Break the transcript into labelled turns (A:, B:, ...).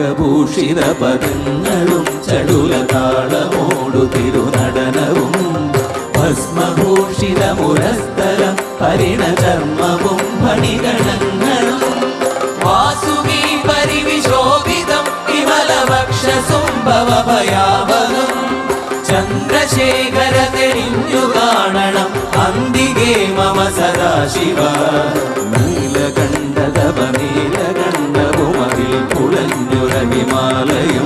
A: പങ്കഭൂഷിത പദങ്ങളും ചടുലതാളമോടു തിരുനടനവും ഭസ്മഭൂഷിത മുരസ്ഥലം പരിണചർമ്മവും ഫണിഗണങ്ങളും വാസുകി പരിവിശോഭിതം വിമലവക്ഷസുംഭവഭയാവഹം ചന്ദ്രശേഖര തെളിഞ്ഞു കാണണം അന്തികേ മമ സദാശിവ നീലകണ്ഠതപ നീലകണ്ഠവുമതിൽ പുളഞ്ഞുര ഹിമാലയം